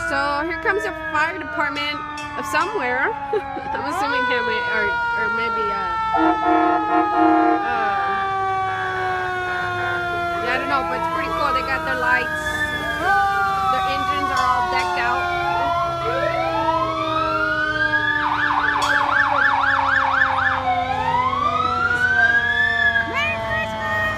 So here comes the fire department of somewhere. I'm assuming Hemet or maybe yeah, I don't know, but it's pretty cool. They got their lights. Their engines are all decked out. Merry Christmas!